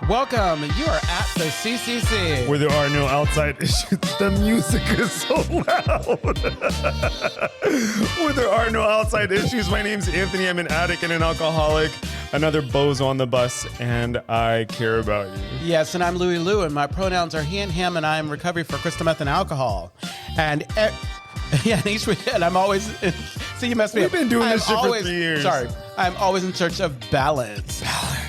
Welcome. You are at the CCC. Where there are no outside issues. The music is so loud. Where there are no outside issues. My name's Anthony. I'm an addict and an alcoholic. Another bozo on the bus, and I care about you. Yes, and I'm LouiLou, and my pronouns are he and him, and I am recovery for crystal meth and alcohol. And and each week, and I'm always, so you messed me up. We've been doing this shit for 3 years. Sorry. I'm always in search of balance.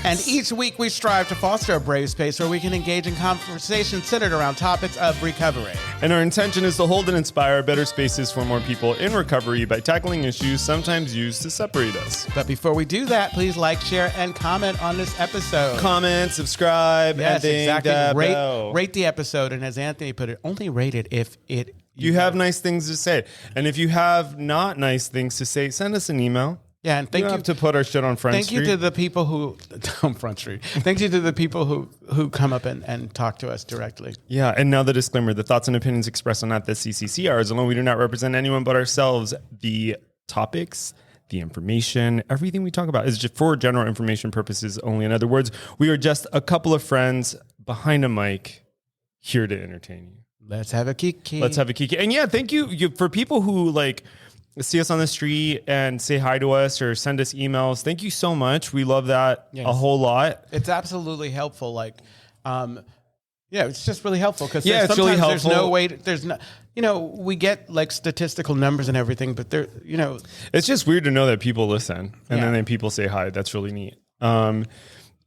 And each week we strive to foster a brave space where we can engage in conversation centered around topics of recovery. And our intention is to hold and inspire better spaces for more people in recovery by tackling issues sometimes used to separate us. But before we do that, please like, share, and comment on this episode. Comment, subscribe, yes, and exactly. Rate the episode, and as Anthony put it, only rate it if it... You have nice things to say. And if you have not nice things to say, send us an email. Yeah, and thank you. Have to put our shit on Front Street. Thank you to the people who... on Front Street. Thank you to the people who come up and talk to us directly. Yeah, and now the disclaimer. The thoughts and opinions expressed on at the CCC are as alone. We do not represent anyone but ourselves. The topics, the information, everything we talk about is just for general information purposes only. In other words, we are just a couple of friends behind a mic here to entertain you. Let's have a kiki. Let's have a kiki. And yeah, thank you for people who like... see us on the street and say hi to us or send us emails. Thank you so much. We love that a whole lot. It's absolutely helpful. Like, it's just really helpful because it's really helpful. There's no way. There's no, we get like statistical numbers and everything, but it's just weird to know that people listen and then people say hi. That's really neat.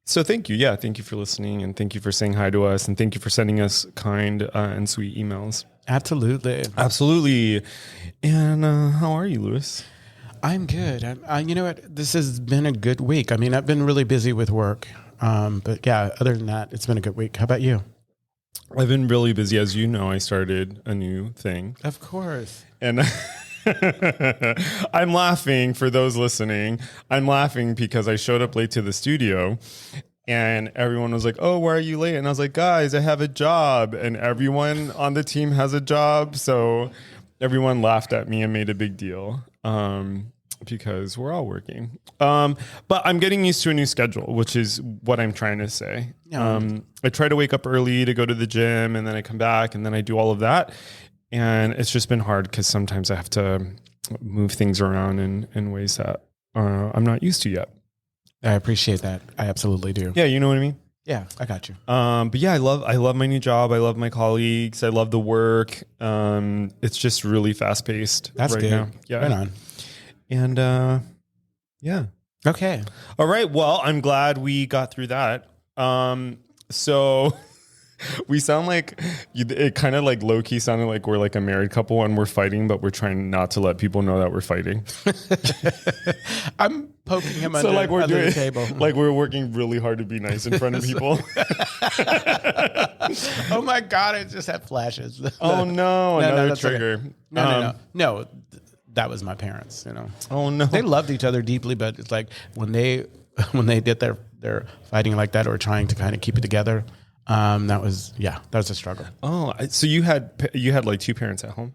So thank you. Yeah. Thank you for listening and thank you for saying hi to us and thank you for sending us kind and sweet emails. Absolutely. And how are you, Louis? I'm good. You know what? This has been a good week. I mean, I've been really busy with work. But yeah, other than that, it's been a good week. How about you? I've been really busy. As you know, I started a new thing. Of course. And I'm laughing for those listening. I'm laughing because I showed up late to the studio and everyone was like, oh, why are you late? And I was like, guys, I have a job. And everyone on the team has a job. So everyone laughed at me and made a big deal because we're all working. But I'm getting used to a new schedule, which is what I'm trying to say. I try to wake up early to go to the gym and then I come back and then I do all of that. And it's just been hard because sometimes I have to move things around in ways that I'm not used to yet. I appreciate that. I absolutely do. Yeah, you know what I mean? Yeah, I got you. But yeah, I love my new job. I love my colleagues. I love the work. It's just really fast paced. That's right good. now. Yeah. Right on. And yeah. Okay. All right. Well, I'm glad we got through that. So we sound like it kind of like low key sounded like we're like a married couple and we're fighting, but we're trying not to let people know that we're fighting. I'm poking him so under, like we're under doing, the table. Like we're working really hard to be nice in front of people. Oh my God, I just had flashes. Oh no, another trigger. Okay. No, that was my parents, Oh no. They loved each other deeply, but it's like when they did their fighting like that or trying to kind of keep it together, that was a struggle. Oh, so you had like two parents at home?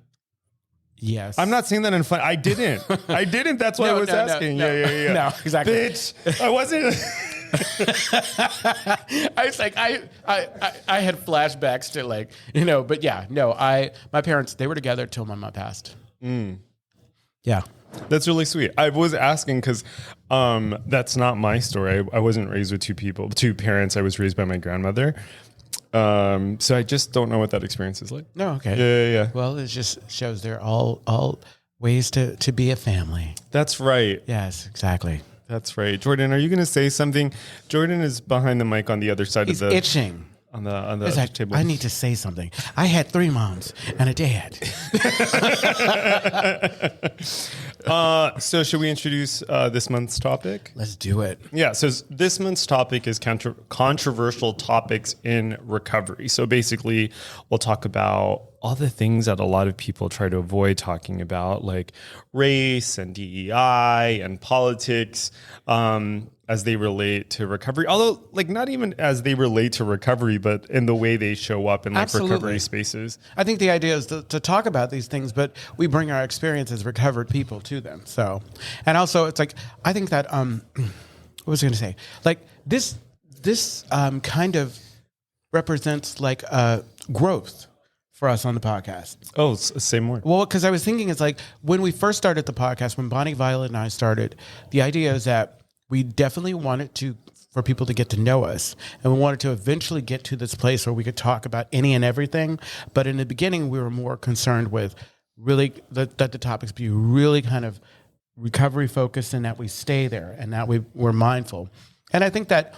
Yes. I'm not saying that in fun. I didn't. That's why I was asking. Yeah. No, exactly. Bitch, I wasn't. I was like, I had flashbacks to like, but yeah, no, my parents, they were together till my mom passed. Yeah. That's really sweet. I was asking because that's not my story. I wasn't raised with two parents. I was raised by my grandmother. So I just don't know what that experience is like. No, okay. Yeah. Well, it just shows they're all ways to be a family. That's right. Yes, exactly. That's right. Jordan, are you going to say something? Jordan is behind the mic on the other side He's of the... itching. On the table. I need to say something. I had 3 moms and a dad. So should we introduce this month's topic? Let's do it. Yeah. So this month's topic is controversial topics in recovery. So basically, we'll talk about all the things that a lot of people try to avoid talking about, like race and DEI and politics. As they relate to recovery, although like not even as they relate to recovery, but in the way they show up in like Absolutely. recovery spaces. I think the idea is to talk about these things, but we bring our experience as recovered people to them. So, and also it's like, I think that, what was I going to say? Like this kind of represents like growth for us on the podcast. Oh, same word. Well, because I was thinking, it's like when we first started the podcast, when Bonnie, Violet, and I started, the idea is that we definitely wanted for people to get to know us, and we wanted to eventually get to this place where we could talk about any and everything. But in the beginning, we were more concerned with really that the topics be really kind of recovery focused, and that we stay there, and that we're mindful. And I think that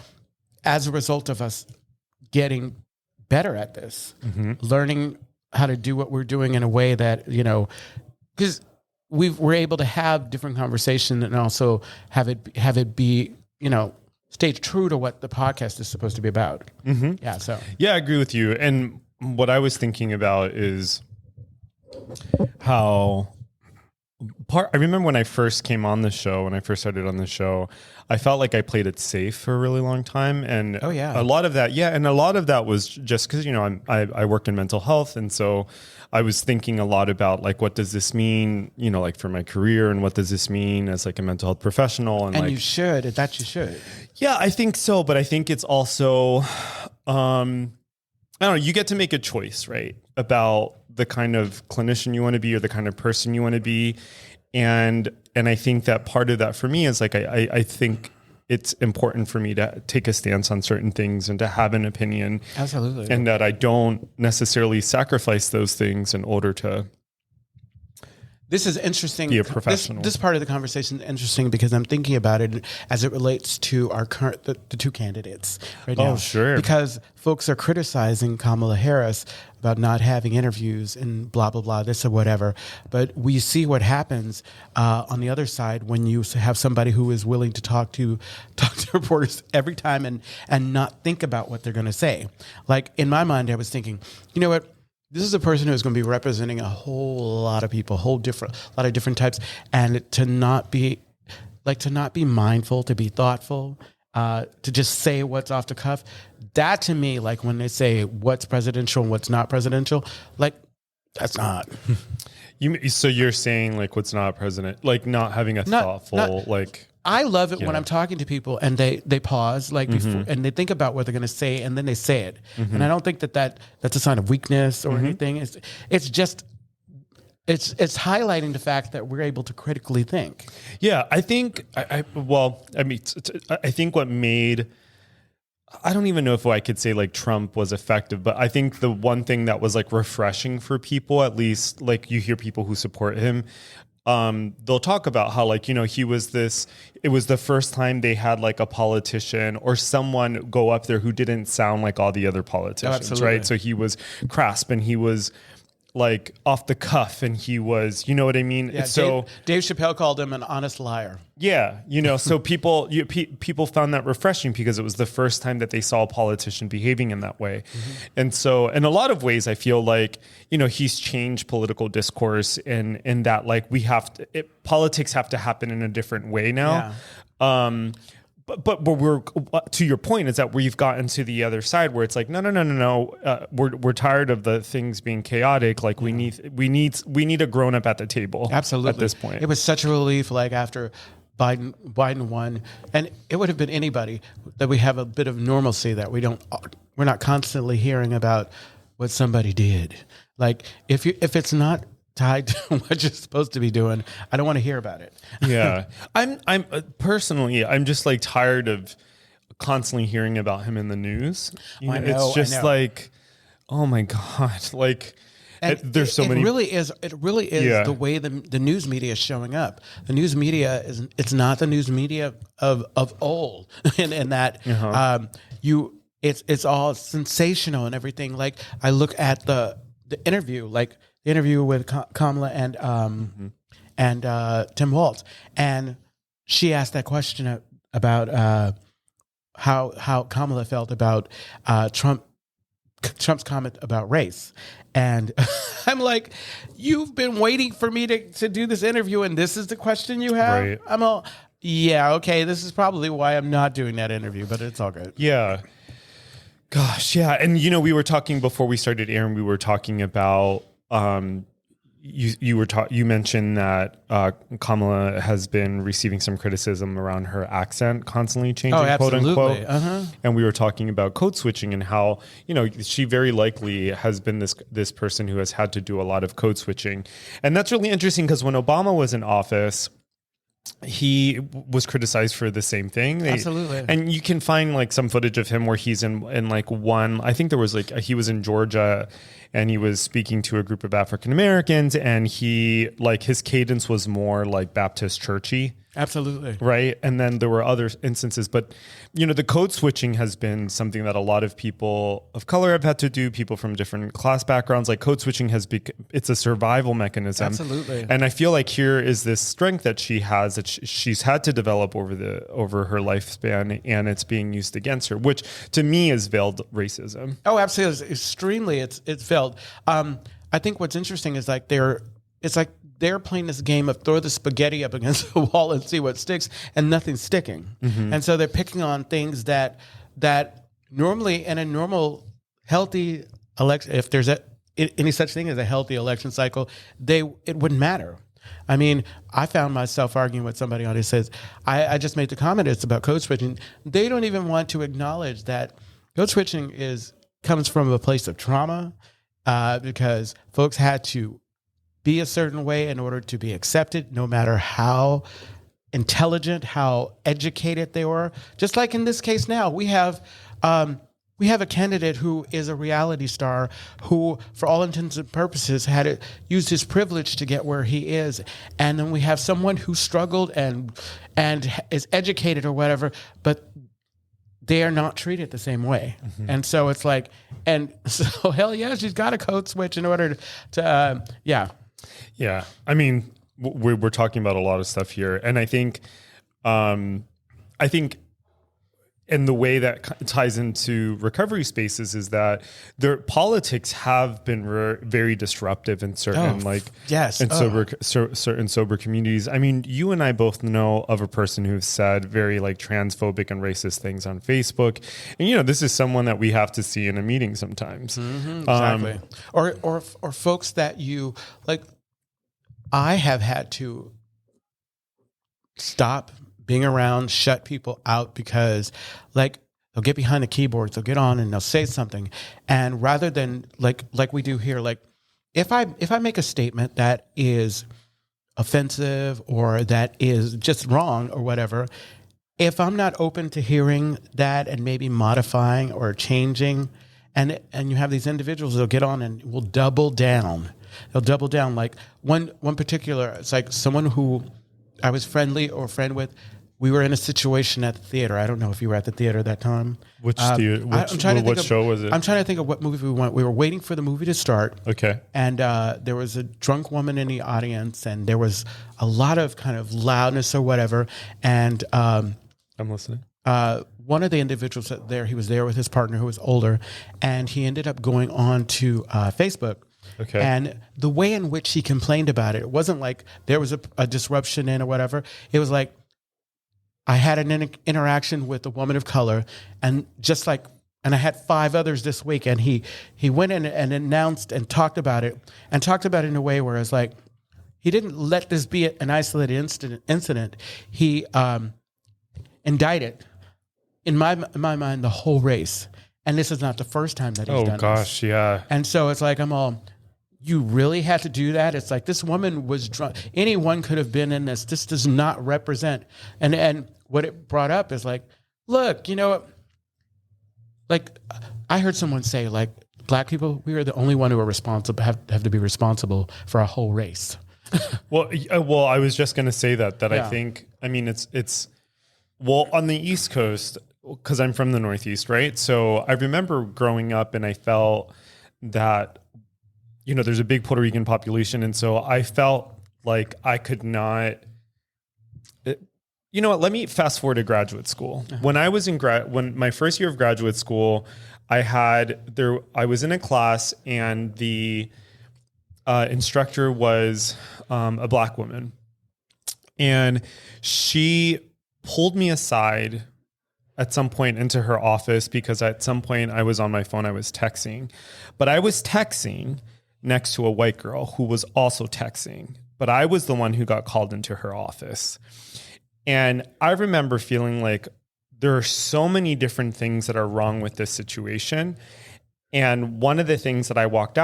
as a result of us getting better at this, learning how to do what we're doing in a way that, because we're able to have different conversation and also have it be, stay true to what the podcast is supposed to be about. Yeah. So, yeah, I agree with you. And what I was thinking about is how I remember when I first came on the show, when I first started on the show, I felt like I played it safe for a really long time. And a lot of that was just because, I work in mental health. And so I was thinking a lot about like, what does this mean, like for my career, and what does this mean as like a mental health professional? And like, you should. Yeah, I think so. But I think it's also, I don't know, you get to make a choice, right? About the kind of clinician you want to be or the kind of person you want to be. And I think that part of that for me is like, I think it's important for me to take a stance on certain things and to have an opinion. Absolutely. And that I don't necessarily sacrifice those things in order to This is interesting. Be a professional. This part of the conversation is interesting because I'm thinking about it as it relates to our current, the two candidates right now. Oh, sure. Because folks are criticizing Kamala Harris about not having interviews and blah, blah, blah, this or whatever. But we see what happens on the other side when you have somebody who is willing to talk to reporters every time and not think about what they're going to say. Like in my mind, I was thinking, you know what? This is a person who is going to be representing a whole lot of people, a lot of different types, and to not be mindful, to be thoughtful, to just say what's off the cuff. That to me, like when they say what's presidential and what's not presidential, like that's not. So you're saying like what's not president, like not having a thoughtful like. I love it when I'm talking to people and they pause like before, and they think about what they're going to say and then they say it. And I don't think that's a sign of weakness or anything. It's just highlighting the fact that we're able to critically think. Yeah, I think I think what made, I don't even know if I could say like Trump was effective, but I think the one thing that was like refreshing for people, at least like you hear people who support him, they'll talk about how like, it was the first time they had like a politician or someone go up there who didn't sound like all the other politicians, right? So he was crisp and he was like off the cuff and he was, you know what I mean? Yeah, so Dave Chappelle called him an honest liar. Yeah. So people found that refreshing because it was the first time that they saw a politician behaving in that way. And so in a lot of ways, I feel like, he's changed political discourse in that like politics have to happen in a different way now. Yeah. But we're, to your point, is that we've gotten to the other side where it's like, no. We're tired of the things being chaotic. Like we need a grown up at the table. Absolutely. At this point, it was such a relief. Like after Biden won, and it would have been anybody, that we have a bit of normalcy, that we're not constantly hearing about what somebody did. Like if it's not tied to what you're supposed to be doing, I don't want to hear about it. Yeah. I'm personally, I'm just like tired of constantly hearing about him in the news. It's just like, oh my God. Like there's so many. It really is the way the news media is showing up. The news media it's not the news media of old and that, it's all sensational and everything. Like I look at the interview, like the interview with Kamala and Tim Walz, and she asked that question about how Kamala felt about Trump's comment about race, and I'm like, you've been waiting for me to do this interview, and this is the question you have. Right. I'm all, yeah, okay, this is probably why I'm not doing that interview, but it's all good. Yeah. Gosh, yeah, and we were talking before we started airing. We were talking about you mentioned that Kamala has been receiving some criticism around her accent constantly changing, quote unquote. And we were talking about code switching and how, she very likely has been this person who has had to do a lot of code switching. And that's really interesting because when Obama was in office, he was criticized for the same thing. Absolutely. And you can find like some footage of him where he's in like one, I think there was like, he was in Georgia and he was speaking to a group of African Americans, and he like his cadence was more like Baptist churchy. Absolutely. Right. And then there were other instances, but the code switching has been something that a lot of people of color have had to do, people from different class backgrounds. Like code switching it's a survival mechanism. Absolutely. And I feel like here is this strength that she has that she's had to develop over her lifespan, and it's being used against her, which to me is veiled racism. Oh, absolutely. Extremely. It's veiled. I think what's interesting is like they're playing this game of throw the spaghetti up against the wall and see what sticks, and nothing's sticking. Mm-hmm. And so they're picking on things that normally in a normal, healthy election, if there's any such thing as a healthy election cycle, it wouldn't matter. I mean, I found myself arguing with somebody on who says, I just made the comment, it's about code switching. They don't even want to acknowledge that code switching comes from a place of trauma, because folks had to be a certain way in order to be accepted, no matter how intelligent, how educated they were. Just like in this case now, we have a candidate who is a reality star who, for all intents and purposes, had used his privilege to get where he is. And then we have someone who struggled and is educated or whatever, but they are not treated the same way. Mm-hmm. And so it's like, and so hell yeah, she's got a code switch in order to yeah. Yeah. I mean, we're talking about a lot of stuff here. And I think and the way that ties into recovery spaces is that their politics have been very disruptive in certain certain sober communities. I mean, you and I both know of a person who's said very like transphobic and racist things on Facebook, and this is someone that we have to see in a meeting sometimes. Mm-hmm, exactly. Or folks that you like. I have had to stop being around, shut people out because like they'll get behind the keyboards, they'll get on and they'll say something. And rather than like we do here, like if I make a statement that is offensive or that is just wrong or whatever, if I'm not open to hearing that and maybe modifying or changing, and you have these individuals that'll get on and will double down. They'll double down. Like one particular, it's like someone who I was friend with. We were in a situation at the theater. I don't know if you were at the theater at that time. Which theater? What show was it? I'm trying to think of what movie we went. We were waiting for the movie to start. Okay. And there was a drunk woman in the audience, and there was a lot of kind of loudness or whatever. And I'm listening. One of the individuals there, he was there with his partner who was older, and he ended up going on to Facebook. Okay. And the way in which he complained about it wasn't like there was a disruption in or whatever. It was like, I had an interaction with a woman of color, and I had 5 others this week, and he went in and announced and talked about it in a way where it's like, he didn't let this be an isolated incident. He indicted, in my mind, the whole race. And this is not the first time that he's done this. Oh gosh, yeah. And so it's like, you really had to do that? It's like, this woman was drunk. Anyone could have been in this. This does not represent. And what it brought up is like, look, like I heard someone say, like, black people, we are the only one who are responsible, have to be responsible for a whole race. Well, I was just going to say that yeah. I think, it's on the East Coast, because I'm from the Northeast, right? So I remember growing up and I felt that, there's a big Puerto Rican population. And so I felt like I could not, let me fast forward to graduate school. Uh-huh. When I was when my first year of graduate school, I was in a class and the instructor was a black woman. And she pulled me aside at some point into her office because at some point I was on my phone, I was texting. But I was texting next to a white girl who was also texting, but I was the one who got called into her office. And I remember feeling like there are so many different things that are wrong with this situation. And one of the things that I walked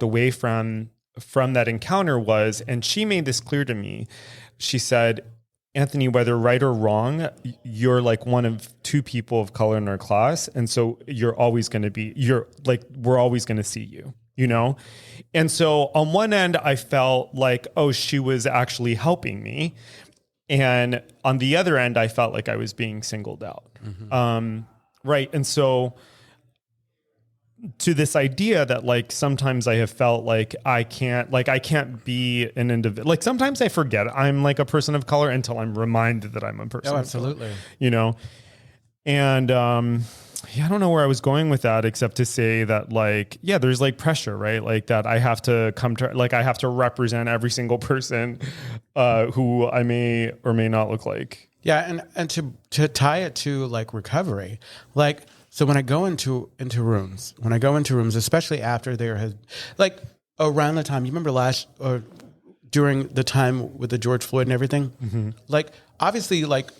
away from that encounter was, and she made this clear to me, she said, Anthony, whether right or wrong, you're like one of two people of color in our class. And so we're always going to see you, you know? And so on one end, I felt like, oh, she was actually helping me. And on the other end, I felt like I was being singled out. Mm-hmm. Right. And so to this idea that like sometimes I have felt like I can't be an individual. Like sometimes I forget I'm like a person of color until I'm reminded that I'm a person. Oh, absolutely. Of color, you know? And I don't know where I was going with that except to say that like, yeah, there's like pressure, right? Like that I have to I have to represent every single person who I may or may not look like. Yeah. And to tie it to like recovery, like, so when I go into rooms, especially after there has, like around the time, you remember during the time with the George Floyd and everything, mm-hmm. like obviously like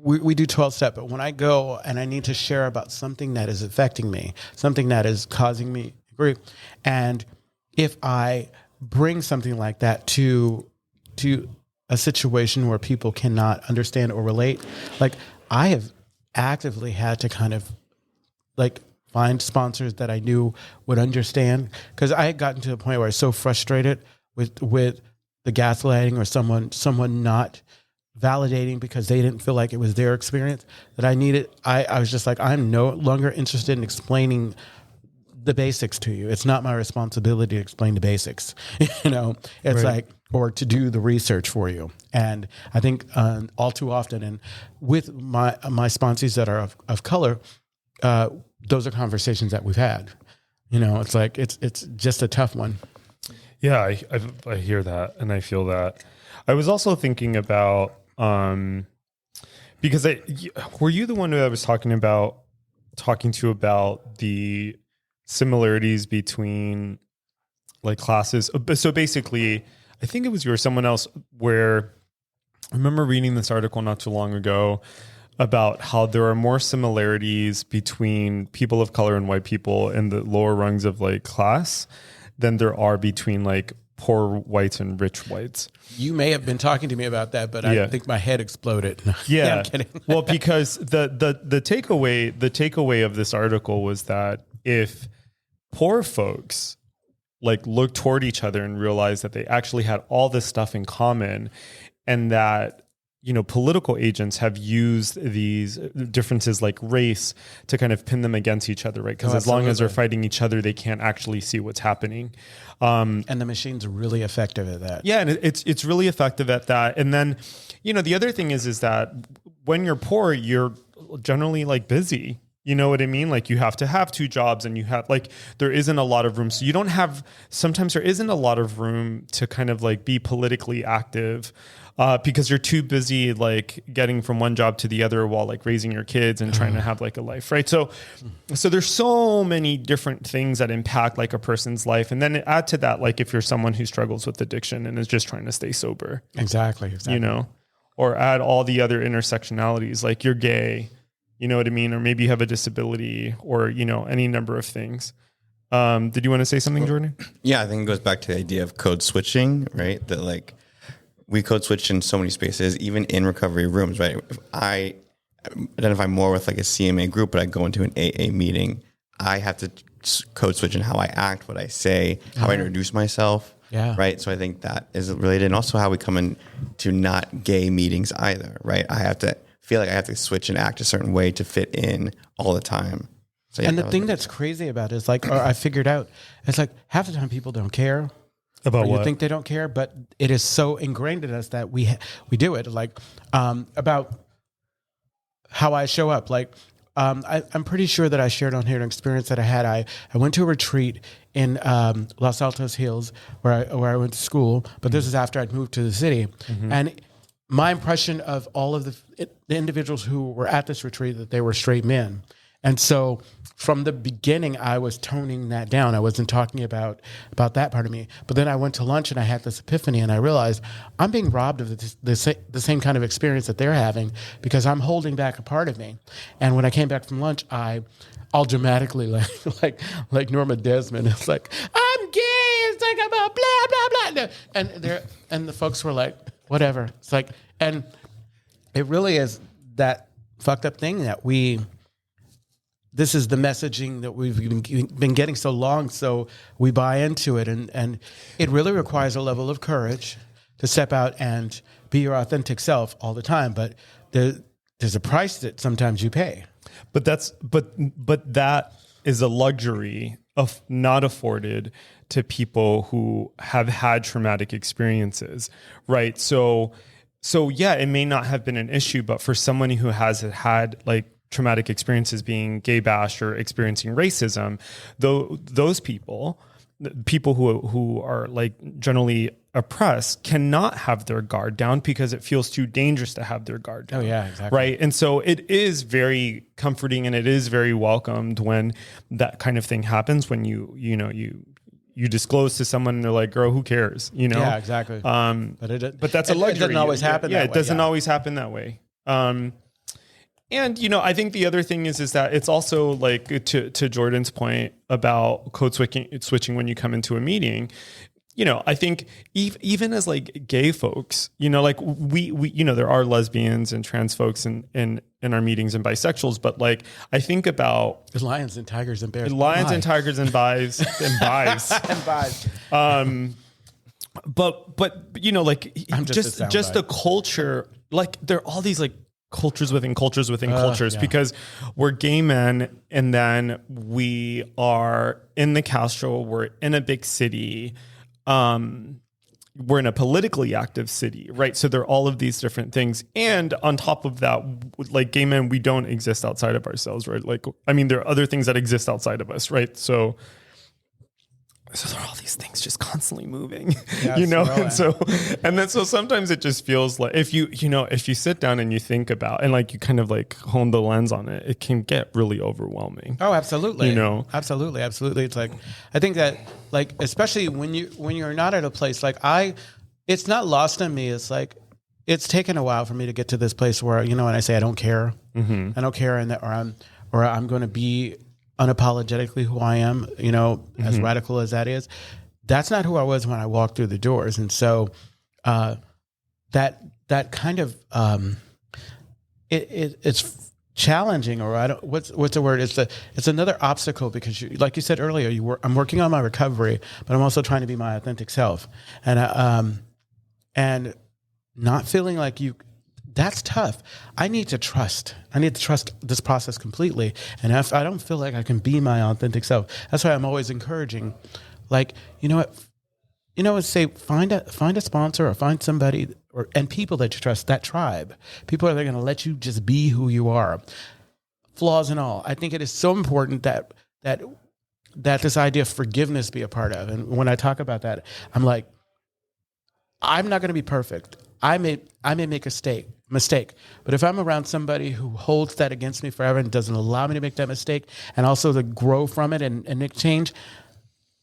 we do 12-step, but when I go and I need to share about something that is affecting me, something that is causing me grief, and if I bring something like that to a situation where people cannot understand or relate, like I have actively had to kind of like find sponsors that I knew would understand, because I had gotten to the point where I was so frustrated with the gaslighting or someone not validating because they didn't feel like it was their experience that I was just like, I'm no longer interested in explaining the basics to you. It's not my responsibility to explain the basics, you know, it's right. Like, or to do the research for you. And I think all too often, and with my sponsors that are of color, those are conversations that we've had. You know, it's like it's just a tough one. Yeah, I hear that and I feel that. I was also thinking about because were you the one who I was talking to about the similarities between like classes? So basically, I think it was you or someone else, where I remember reading this article not too long ago about how there are more similarities between people of color and white people in the lower rungs of like class than there are between like poor whites and rich whites. You may have been talking to me about that, but I think my head exploded. Yeah. I'm kidding. Well, because the takeaway of this article was that if poor folks like look toward each other and realize that they actually had all this stuff in common, and that, you know, political agents have used these differences like race to kind of pin them against each other, right? Because as long as they're fighting each other, they can't actually see what's happening. And the machine's really effective at that. Yeah, and it's really effective at that. And then, you know, the other thing is that when you're poor, you're generally like busy. You know what I mean? Like you have to have two jobs, and you have like, there isn't a lot of room. So you don't have, sometimes there isn't a lot of room to kind of like be politically active. Because you're too busy like getting from one job to the other while like raising your kids and trying to have like a life, right? So there's so many different things that impact like a person's life, and then add to that like if you're someone who struggles with addiction and is just trying to stay sober, exactly. You know, or add all the other intersectionalities, like you're gay, you know what I mean, or maybe you have a disability, or you know, any number of things. Did you want to say something, Jordan? Yeah, I think it goes back to the idea of code switching, right? That like, we code switch in so many spaces, even in recovery rooms, right? If I identify more with like a CMA group, but I go into an AA meeting, I have to code switch in how I act, what I say, how I introduce myself, right? So I think that is related. And also how we come into not gay meetings either, right? I have to feel like I have to switch and act a certain way to fit in all the time. So, yeah, and the thing that's crazy about it is like, or I figured out, it's like half the time people don't care. About what? You think they don't care, but it is so ingrained in us that we do it. Like about how I show up. Like I'm pretty sure that I shared on here an experience that I had. I went to a retreat in Los Altos Hills where I went to school, but this is after I'd moved to the city. Mm-hmm. And my impression of all of the individuals who were at this retreat, that they were straight men. And so from the beginning, I was toning that down. I wasn't talking about that part of me. But then I went to lunch and I had this epiphany, and I realized I'm being robbed of the same kind of experience that they're having because I'm holding back a part of me. And when I came back from lunch, all dramatically like Norma Desmond, it's like, I'm gay. It's like I'm a blah blah blah. And the folks were like, whatever. It's like, and it really is that fucked up thing that this is the messaging that we've been getting so long, so we buy into it. And it really requires a level of courage to step out and be your authentic self all the time. But there's a price that sometimes you pay. But that is a luxury of not afforded to people who have had traumatic experiences, right? So yeah, it may not have been an issue, but for someone who has had like traumatic experiences being gay bashed or experiencing racism, those people who are like generally oppressed cannot have their guard down because it feels too dangerous to have their guard down. Oh yeah, exactly. Right. And so it is very comforting and it is very welcomed when that kind of thing happens, when you disclose to someone and they're like, girl, who cares? Yeah, exactly. But that's a luxury. It doesn't always happen that way. It doesn't always happen that way. And, I think the other thing is that it's also like to Jordan's point about code switching when you come into a meeting, I think even as like gay folks, like we there are lesbians and trans folks in our meetings and bisexuals, but like I think about lions and tigers and bears, and tigers and bis and bis and bis. But like I'm just the culture, like there are all these like cultures within cultures Yeah. because we're gay men and then we are in the Castro, we're in a big city, we're in a politically active city, right? So there are all of these different things. And on top of that, like gay men, we don't exist outside of ourselves, right? Like, I mean, there are other things that exist outside of us, right? So there are all these things just constantly moving, Yes, and then so sometimes it just feels like if you sit down and you think about and like you kind of like hone the lens on it, it can get really overwhelming. Oh, absolutely. Absolutely. It's like, I think that like, especially when you're not at a place like it's not lost on me. It's like, it's taken a while for me to get to this place where, when I say I don't care, I don't care. And that, or I'm going to be unapologetically who I am, as radical as that is, that's not who I was when I walked through the doors. And so, that kind of, it's challenging, or what's the word? It's another obstacle because like you said earlier, I'm working on my recovery, but I'm also trying to be my authentic self. And not feeling like that's tough. I need to trust this process completely. And if I don't feel like I can be my authentic self, that's why I'm always encouraging, like, say find a sponsor or find somebody and people that you trust, that tribe, people that are going to let you just be who you are, flaws and all. I think it is so important that this idea of forgiveness be a part of. And when I talk about that, I'm like, I'm not going to be perfect. I may make a mistake, but if I'm around somebody who holds that against me forever and doesn't allow me to make that mistake and also to grow from it and make change,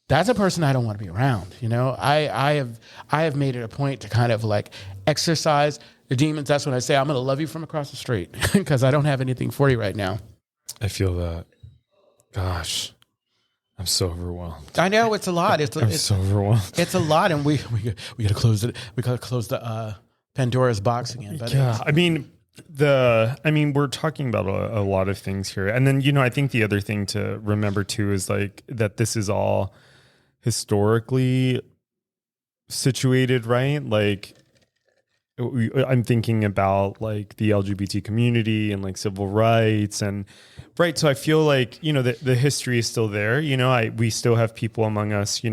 that's a person I don't want to be around. I have made it a point to kind of like exercise the demons. That's when I say I'm going to love you from across the street because I don't have anything for you right now. I feel that. Gosh. I'm so overwhelmed. I know it's a lot. I'm so overwhelmed. It's a lot, and we got to close it. We got to close the Pandora's box again. But yeah, we're talking about a lot of things here, and then I think the other thing to remember too is like that this is all historically situated, right? Like I'm thinking about like the LGBT community and like civil rights and right. So I feel like, the history is still there. We still have people among us, we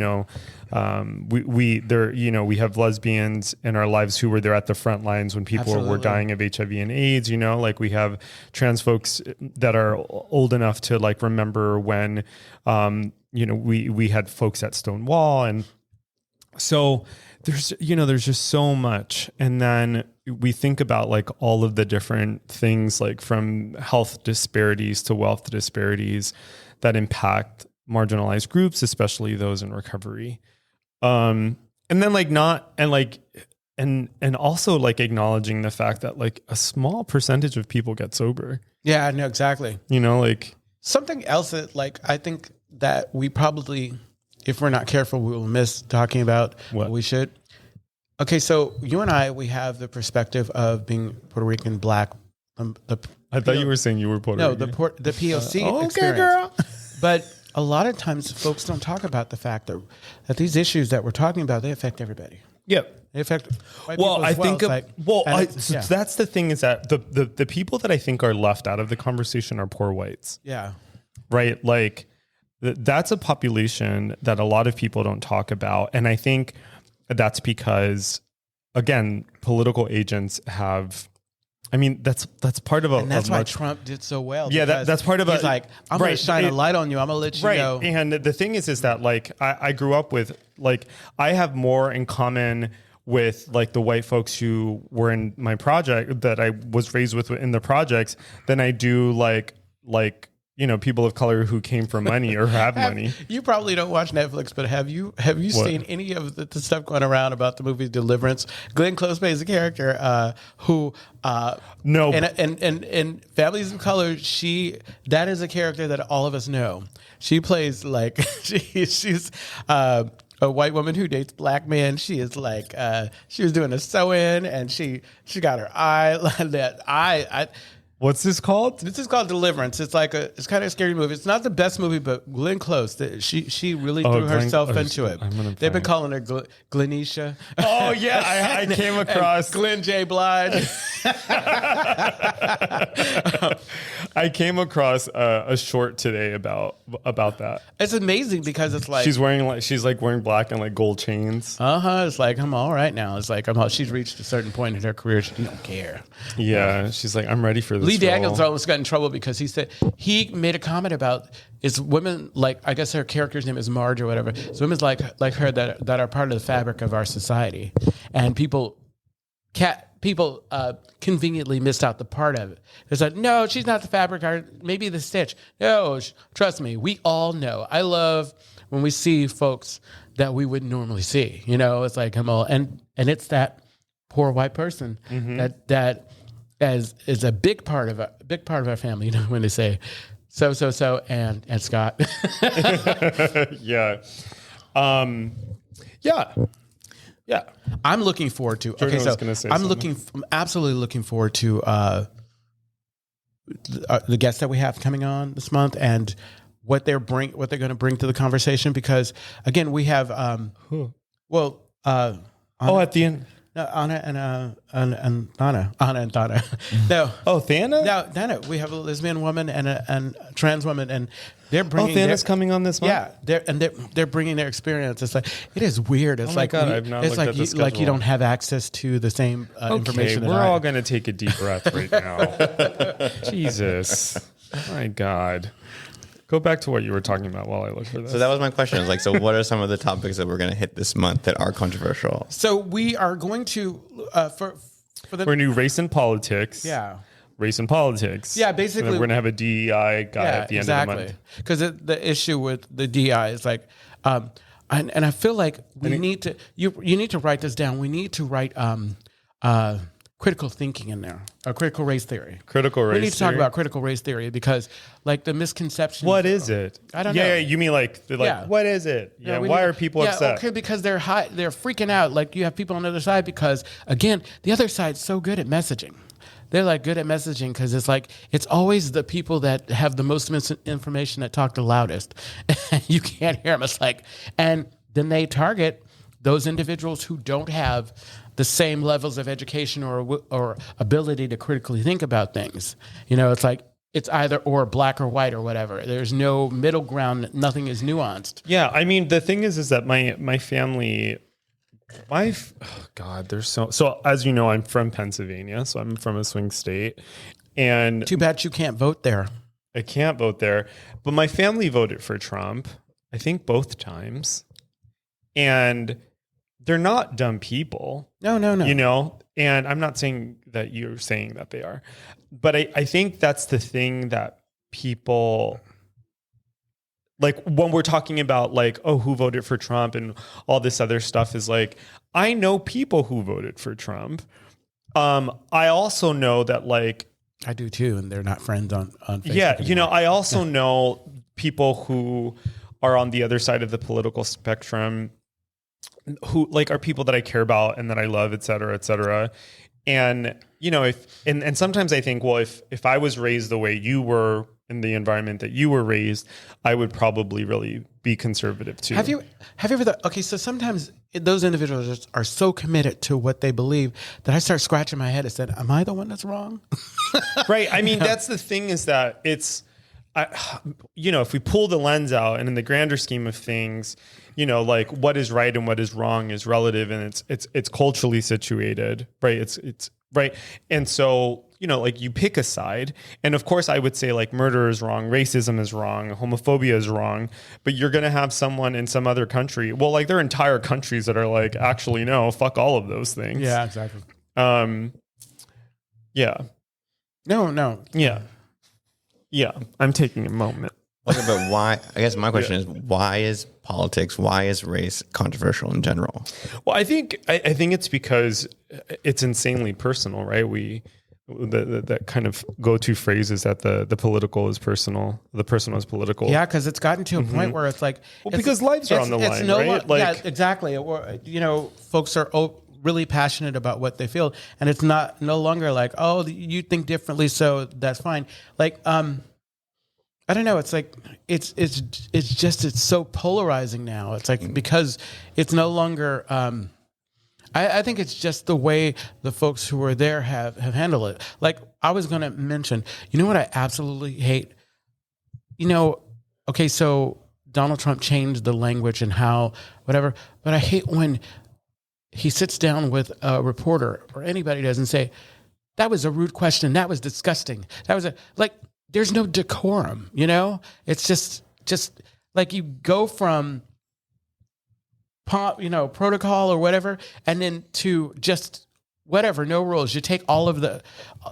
have lesbians in our lives who were there at the front lines when people were dying of HIV and AIDS, like we have trans folks that are old enough to like remember when, we had folks at Stonewall. And so there's just so much. And then we think about like all of the different things, like from health disparities to wealth disparities that impact marginalized groups, especially those in recovery. And then like not, and like, and also like acknowledging the fact that like a small percentage of people get sober. Yeah, no, exactly. Like Something else that like, I think that we probably, if we're not careful, we will miss talking about what we should. Okay, so you and I, we have the perspective of being Puerto Rican, Black. I thought you were saying you were Puerto Rican. No, the POC experience. Okay, girl. But a lot of times folks don't talk about the fact that these issues that we're talking about, they affect everybody. Yep. They affect white people as so that's the thing, is that the people that I think are left out of the conversation are poor whites. Yeah. Right? Like that's a population that a lot of people don't talk about. And I think that's because, again, political agents have, I mean, that's part of and that's why Trump did so well. Yeah, that's part of he's like, I'm going to shine a light on you. I'm going to let you know. And the thing is that like, I grew up with, like, I have more in common with like the white folks who were in my project that I was raised with in the projects than I do like, people of color who came from money or have money. You probably don't watch Netflix, but have you seen any of the stuff going around about the movie Deliverance? Glenn Close plays a character who no, and Families of Color. That is a character that all of us know. She plays like she's a white woman who dates black men. She is like she was doing a sew-in and she got her eye. What's this called? This is called Deliverance. It's like it's kind of a scary movie. It's not the best movie, but Glenn Close, she really threw herself into it. They've been calling her Glenisha. Oh yeah, I came across Glenn J. Blige. I came across a short today about that. It's amazing because it's like she's wearing black and like gold chains. It's like I'm all right now. It's like she's reached a certain point in her career. She don't care. Yeah, she's like, I'm ready for this. Lee Daniels almost got in trouble because he made a comment about it's women, like, I guess her character's name is Marge or whatever. It's women like her that are part of the fabric of our society, and people conveniently missed out the part of it. It's like, no, she's not the fabric, or maybe the stitch. No, trust me, we all know. I love when we see folks that we wouldn't normally see. It's like and it's that poor white person that is a big part of our family. When they say so and Scott. Yeah. Yeah. I'm looking forward to. Jordan I'm absolutely looking forward to the guests that we have coming on this month and what they're going to bring to the conversation, because again we have at the end. No, Anna and Donna. No. Oh, Thana? No, Dana. We have a lesbian woman and a trans woman, and they're bringing. Thana's coming on this month. Yeah, they're bringing their experience. It's like it is weird. It's like God, I've not it's looked at the schedule. like you don't have access to the same information. We're all going to take a deep breath right now. Jesus, my God. Go back to what you were talking about while I look for this. So that was my question. Like, so what are some of the topics that we're going to hit this month that are controversial? So we are going to for the we're new race and politics. Yeah. Race and politics. Yeah, basically. We're going to have a DEI guy at the end of the month. Because the issue with the DEI is like, and I feel like we need to, you need to write this down. We need to write critical thinking in there, or critical race theory. We need to talk about critical race theory because, like, the misconception. What is it? I don't know. Yeah, you mean like what is it? Yeah, why are people upset? Okay, because they're freaking out. Like, you have people on the other side because, again, the other side's so good at messaging. They're like good at messaging because it's like it's always the people that have the most misinformation that talk the loudest. You can't hear them. It's like, and then they target those individuals who don't have the same levels of education or ability to critically think about things. It's like it's either or, black or white or whatever. There's no middle ground. Nothing is nuanced. Yeah, I mean, the thing is that my family, there's so as you know, I'm from Pennsylvania, so I'm from a swing state, and too bad you can't vote there. I can't vote there, but my family voted for Trump, I think both times, and they're not dumb people. No. You know, and I'm not saying that you're saying that they are, but I think that's the thing that people like when we're talking about like, oh, who voted for Trump and all this other stuff is like, I know people who voted for Trump. I also know that like, I do too, and they're not friends on Facebook. Yeah, anymore. you know, I also know people who are on the other side of the political spectrum who like are people that I care about and that I love, et cetera, et cetera. And, you know, and sometimes I think, well, if I was raised the way you were in the environment that you were raised, I would probably really be conservative too. Have you ever thought, okay, so sometimes those individuals are so committed to what they believe that I start scratching my head and said, am I the one that's wrong? Right. I mean, that's the thing is that you know, if we pull the lens out and in the grander scheme of things, you know, like what is right and what is wrong is relative and it's culturally situated, right? It's right. And so, you know, like you pick a side. And of course I would say like murder is wrong, racism is wrong, homophobia is wrong, but you're going to have someone in some other country. Well, like there are entire countries that are like, actually, no, fuck all of those things. Yeah, exactly. Yeah. No. Yeah. I'm taking a moment. Okay, but why? I guess my question is, why is politics, why is race controversial in general? Well, I think it's because it's insanely personal, right? That kind of go-to phrase is that the political is personal, the personal is political. Yeah, because it's gotten to a point where it's like... Well, because lives are on the line, right? Yeah, exactly. Or, you know, folks are really passionate about what they feel, and it's no longer like, oh, you think differently, so that's fine. Like, I don't know. It's like it's so polarizing now. It's like because it's no longer. I think it's just the way the folks who were there have handled it. Like I was going to mention, you know what I absolutely hate. You know, okay, so Donald Trump changed the language and how whatever, but I hate when he sits down with a reporter or anybody doesn't say that was a rude question, that was disgusting, that was like. There's no decorum, you know? It's just like you go from protocol or whatever, and then to just whatever, no rules. You take all of the,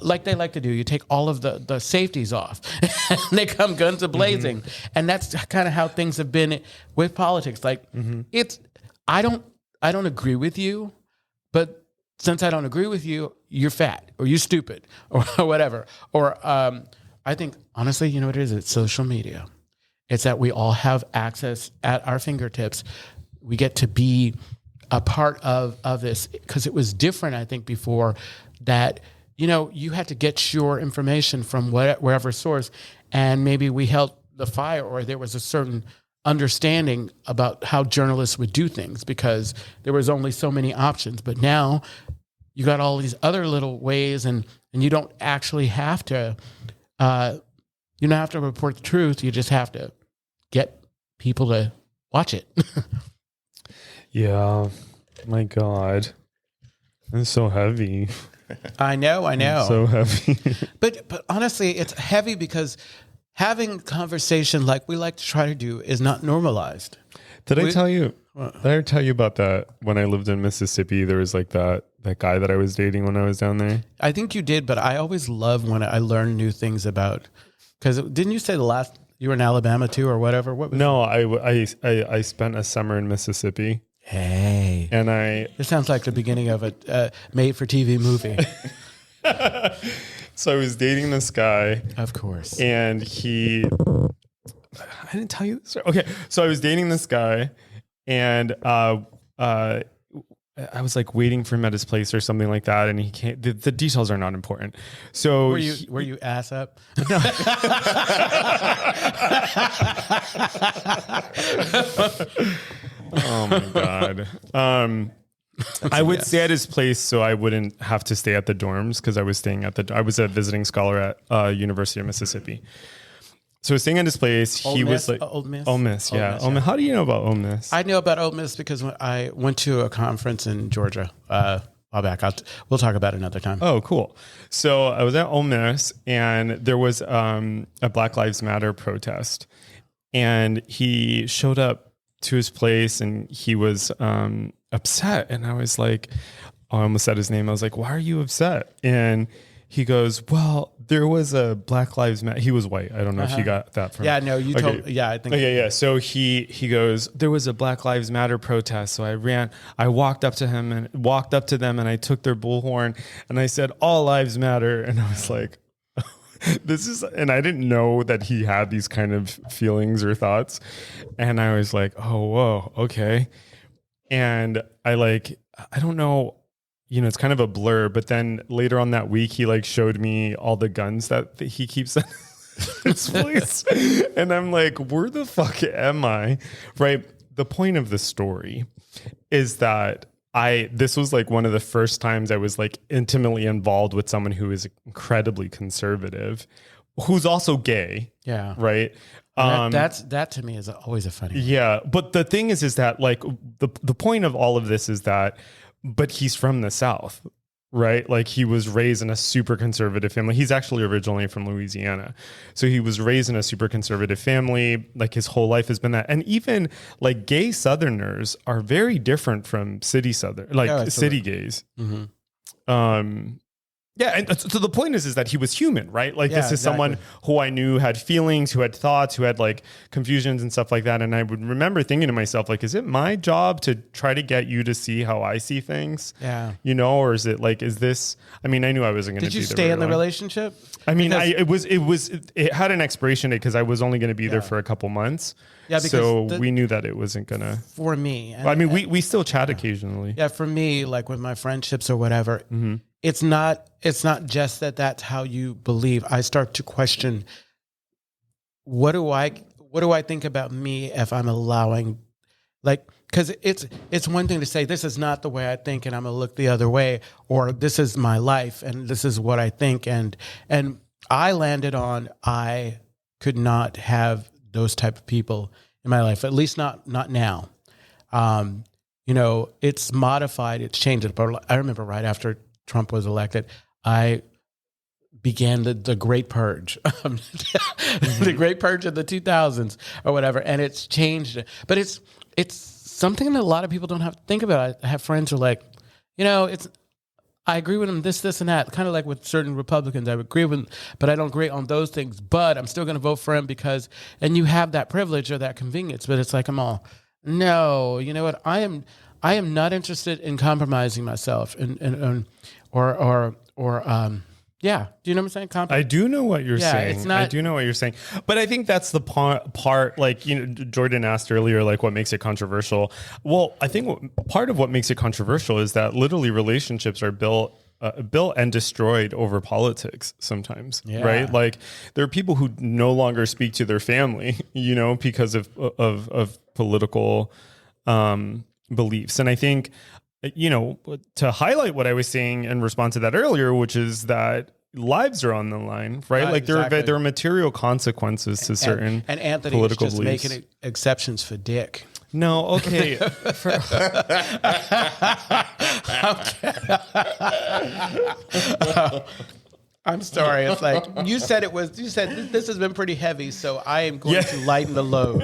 like they like to do, you take all of the safeties off and they come guns a-blazing. Mm-hmm. And that's kind of how things have been with politics. Like I don't agree with you, but since I don't agree with you, you're fat or you're stupid or whatever. Or, I think, honestly, you know what it is? It's social media. It's that we all have access at our fingertips. We get to be a part of this because it was different, I think, before that, you know, you had to get your information from wherever source, and maybe we held the fire or there was a certain understanding about how journalists would do things because there was only so many options. But now you got all these other little ways and you don't actually have to... you don't have to report the truth. You just have to get people to watch it. Yeah. My God. It's so heavy. I know. It's so heavy. But honestly, it's heavy because having conversation like we like to try to do is not normalized. Did I tell you about that when I lived in Mississippi? There was like that guy that I was dating when I was down there. I think you did, but I always love when I learn new things about. Because didn't you say you were in Alabama too, or whatever? No, I spent a summer in Mississippi. Hey, and this sounds like the beginning of a made-for-TV movie. So I was dating this guy, of course, and I didn't tell you this. Okay, so I was dating this guy, and I was like waiting for him at his place or something like that, and he came. The details are not important. So were you ass up? No. Oh my God. I would stay at his place so I wouldn't have to stay at the dorms because I was staying I was a visiting scholar at University of Mississippi. So I was staying at his place. Ole Miss? Ole Miss? Ole Miss, yeah. Ole Miss. How do you know about Ole Miss? I know about Ole Miss because when I went to a conference in Georgia a while back. We'll talk about it another time. Oh, cool. So I was at Ole Miss, and there was a Black Lives Matter protest. And he showed up to his place, and he was upset. And I was like, I almost said his name. I was like, why are you upset? And he goes, well, there was a Black Lives Matter. He was white. I don't know if you got that from. Yeah, no, you told. Yeah, I think. Okay, yeah. So he goes, there was a Black Lives Matter protest. So I walked up to them and I took their bullhorn and I said, all lives matter. And I was like, and I didn't know that he had these kind of feelings or thoughts. And I was like, oh, whoa, okay. And I don't know, it's kind of a blur, but then later on that week, he showed me all the guns that he keeps at his place. And I'm like, where the fuck am I? Right. The point of the story is that this was one of the first times I was intimately involved with someone who is incredibly conservative, who's also gay. Yeah. Right. That to me is always a funny one. Yeah. But the thing is that the point of all of this is that, but he's from the South, right? He was raised in a super conservative family. He's actually originally from Louisiana. So he was raised in a super conservative family. His whole life has been that. And even gay Southerners are very different from city city gays. Mm-hmm. Yeah, and so the point is that he was human, right? This is someone who I knew had feelings, who had thoughts, who had confusions and stuff like that. And I would remember thinking to myself, is it my job to try to get you to see how I see things? Yeah. Or is it is this? I mean, I knew I wasn't going to. Did you stay in the relationship? I mean, it had an expiration date because I was only going to be there for a couple months. Yeah, because we knew that it wasn't gonna. For me, we still chat occasionally. Yeah, for me, with my friendships or whatever, it's not just that that's how you believe. I start to question, what do I think about me if I'm allowing, because it's one thing to say this is not the way I think and I'm gonna look the other way, or this is my life and this is what I think, and I landed on I could not have those type of people in my life, at least not now. It's modified, it's changed. But I remember right after Trump was elected, I began the Great Purge, the Great Purge of the 2000s or whatever, and it's changed. But it's something that a lot of people don't have to think about. I have friends who are I agree with him, this, and that. Kind of like with certain Republicans, I agree with him, but I don't agree on those things. But I'm still going to vote for him because, and you have that privilege or that convenience. But it's I'm all, no, you know what? I am not interested in compromising myself, yeah. Do you know what I'm saying? I do know what you're saying. I do know what you're saying. But I think that's the part, Jordan asked earlier, what makes it controversial. Well, I think part of what makes it controversial is that literally relationships are built and destroyed over politics sometimes, right? There are people who no longer speak to their family, because of political beliefs. And I think, to highlight what I was saying in response to that earlier, which is that lives are on the line, right? Exactly. There are material consequences to certain and Anthony political is just beliefs. Making exceptions for Dick. No, okay. I'm sorry. It's you said this has been pretty heavy, so I am going to lighten the load.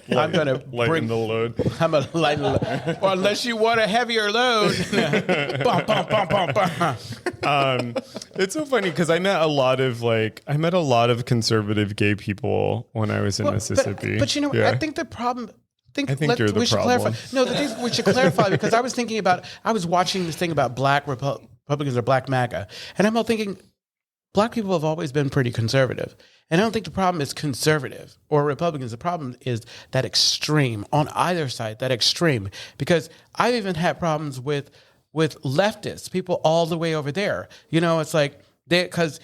I'm going to lighten the load. I'm going to lighten the load. Or unless you want a heavier load. It's so funny because I met a lot of conservative gay people when I was in Mississippi. But I think the problem. I think you're the problem. Clarify. No, the thing we should clarify, because I was thinking about, I was watching this thing about black Republicans or black MAGA, and I'm all thinking, black people have always been pretty conservative. And I don't think the problem is conservative or Republicans. The problem is that extreme on either side, that extreme. Because I've even had problems with leftists, people all the way over there. It's because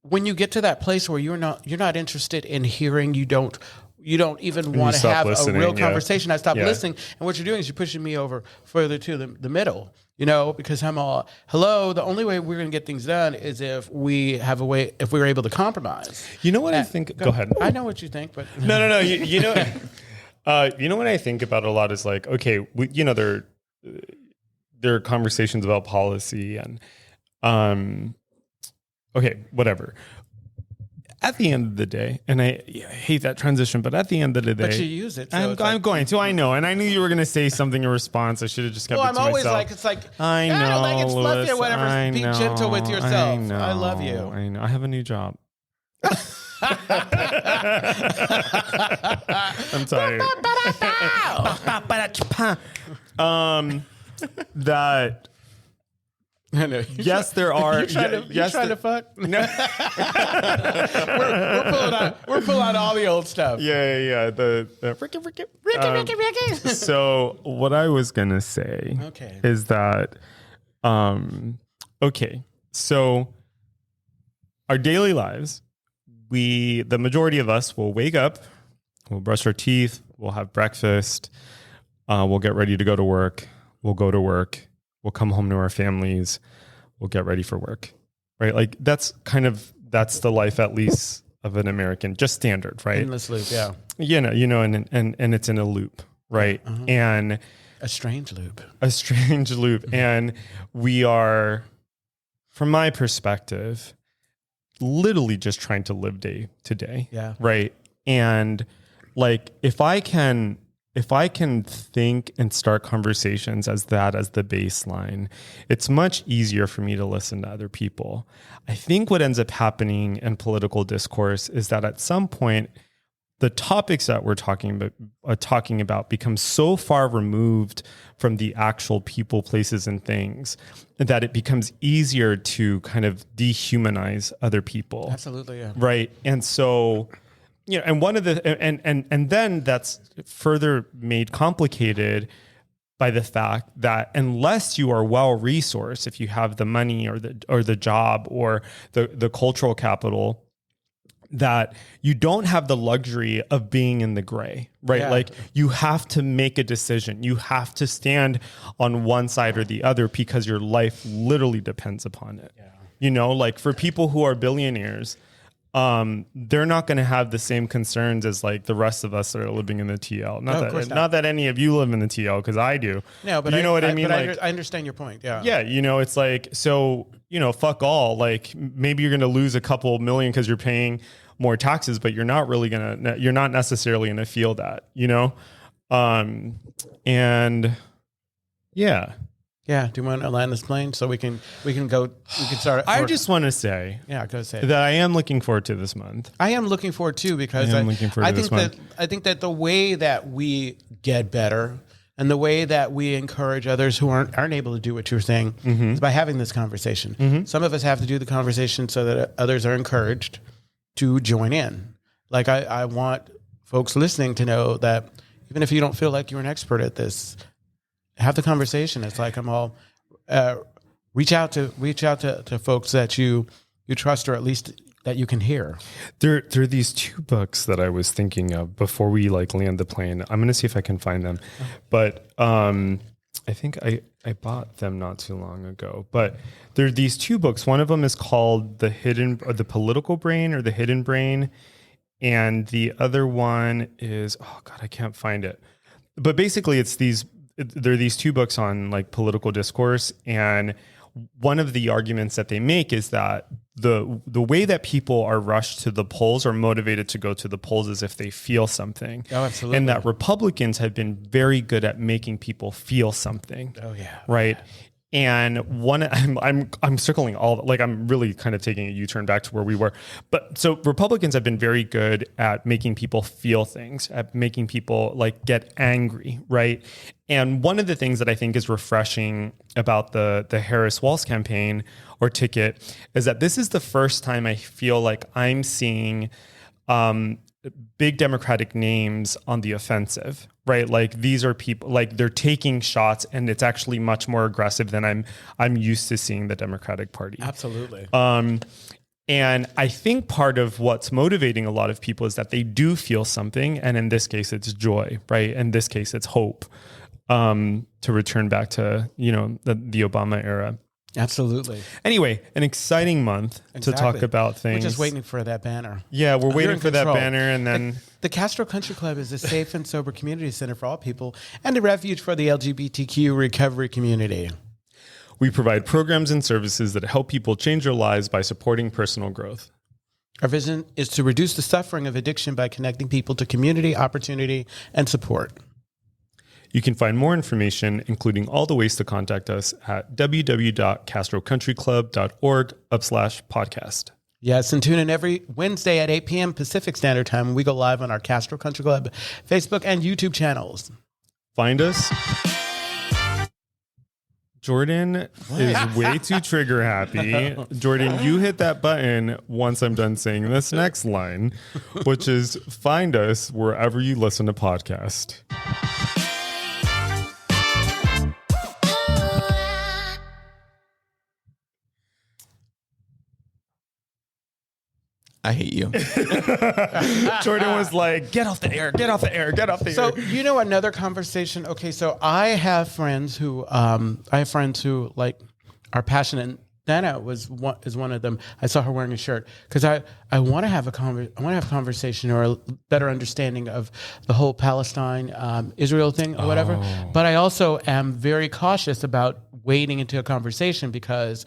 when you get to that place where you're not interested in hearing, you don't even want to have a real conversation. I stop listening. And what you're doing is you're pushing me over further to the middle, because I'm all, hello, the only way we're going to get things done is if we were able to compromise. You know what I think? Go ahead. I know what you think, but. No. You know what I think about a lot is okay, there are conversations about policy and, okay, whatever. at the end of the day, and I hate that transition, but at the end of the day, But you use it. So I'm going to. I know, and I knew you were going to say something in response. I should have just kept it to myself. I'm always like, it's like, I know, don't think it's fluffy or Louis, whatever. I Be know, gentle with yourself. I love you. I know. I have a new job. I'm tired. That. I know. Yes, there are. You trying to fuck? No. we're pulling out all the old stuff. Yeah. The Ricky. So what I was gonna say, is that, okay. So our daily lives, the majority of us will wake up, we'll brush our teeth, we'll have breakfast, we'll get ready to go to work, we'll go to work, we'll come home to our families, we'll get ready for work, right? Like that's the life, at least of an American, just standard, right? Endless loop, yeah. And it's in a loop, right? Uh-huh. And a strange loop. And we are, from my perspective, literally just trying to live day to day. Yeah. Right. And like, if I can think and start conversations as the baseline, it's much easier for me to listen to other people. I think what ends up happening in political discourse is that at some point, the topics that we're talking about become so far removed from the actual people, places, and things that it becomes easier to kind of dehumanize other people. Absolutely, yeah. Right. And so, and one of the and then that's further made complicated by the fact that unless you are well resourced, if you have the money or the job or the cultural capital, that you don't have the luxury of being in the gray, right? Yeah. Like you have to make a decision. You have to stand on one side or the other because your life literally depends upon it. Yeah. Like for people who are billionaires, they're not going to have the same concerns as like the rest of us that are living in the TL. Not that any of you live in the TL, because I do. No, but you know what I mean? But I understand your point. Yeah. Yeah. It's like, so, fuck all. Like maybe you're going to lose a couple million because you're paying more taxes, but you're not necessarily going to feel that, and yeah. Yeah. Do you want to land this plane so we can start? I just want to say, go say that I am looking forward to this month. I am looking forward too, because I think that the way that we get better and the way that we encourage others who aren't able to do what you're saying is by having this conversation. Some of us have to do the conversation so that others are encouraged to join in. Like I want folks listening to know that even if you don't feel like you're an expert at this, have the conversation. It's like I'm all reach out to folks that you trust, or at least that you can hear. There are these two books that I was thinking of before we land the plane. I'm going to see if I can find them, but I think I bought them not too long ago. But there are these two books. One of them is called The Political Brain, or The Hidden Brain, and the other one is, oh God, I can't find it. But basically, there are these two books on like political discourse, and one of the arguments that they make is that the way that people are rushed to the polls or motivated to go to the polls is if they feel something. Oh, absolutely. And that Republicans have been very good at making people feel something. Oh yeah. Right. And I'm circling all, like I'm really kind of taking a U-turn back to where we were. But so Republicans have been very good at making people feel things, at making people like get angry, right? And one of the things that I think is refreshing about the Harris-Walz campaign or ticket is that this is the first time I feel like I'm seeing big Democratic names on the offensive, right? Like these are people, like they're taking shots, and it's actually much more aggressive than I'm used to seeing the Democratic Party. Absolutely. And I think part of what's motivating a lot of people is that they do feel something, and in this case, it's joy, right? In this case, it's hope. To return back to the Obama era. Absolutely. Anyway, an exciting month to talk about things. We're just waiting for that banner. Yeah, we're waiting for that banner, and then the Castro Country Club is a safe and sober community center for all people and a refuge for the LGBTQ recovery community. We provide programs and services that help people change their lives by supporting personal growth. Our vision is to reduce the suffering of addiction by connecting people to community, opportunity, and support. You can find more information, including all the ways to contact us, at www.castrocountryclub.org/podcast. Yes, and tune in every Wednesday at 8 p.m. Pacific Standard Time when we go live on our Castro Country Club Facebook and YouTube channels. Find us. Jordan is way too trigger happy. Jordan, you hit that button once I'm done saying this next line, which is find us wherever you listen to podcasts. I hate you. Jordan was like, get off the air, get off the air, get off the air. So, another conversation. Okay, so I have friends who like are passionate. Dana is one of them. I saw her wearing a shirt because I want to have a conversation or a better understanding of the whole Palestine Israel thing or whatever. But I also am very cautious about wading into a conversation because.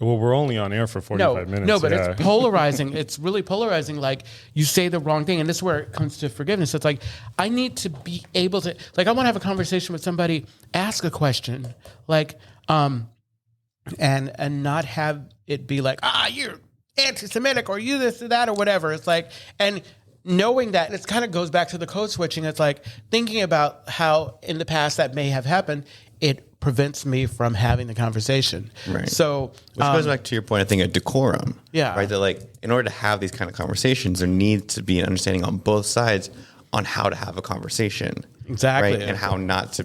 Well, we're only on air for 45 minutes. No, but it's polarizing. It's really polarizing. Like, you say the wrong thing, and this is where it comes to forgiveness. It's like, I need to be able to, like, I want to have a conversation with somebody, ask a question, like, and not have it be like, you're anti-Semitic, or you this or that, or whatever. It's like, and knowing that, and it kind of goes back to the code switching. It's like thinking about how in the past that may have happened. It prevents me from having the conversation. Right. So, which goes back to your point, I think, of decorum. Yeah. Right. That, like, in order to have these kind of conversations, there needs to be an understanding on both sides on how to have a conversation. Exactly. Right. And how not to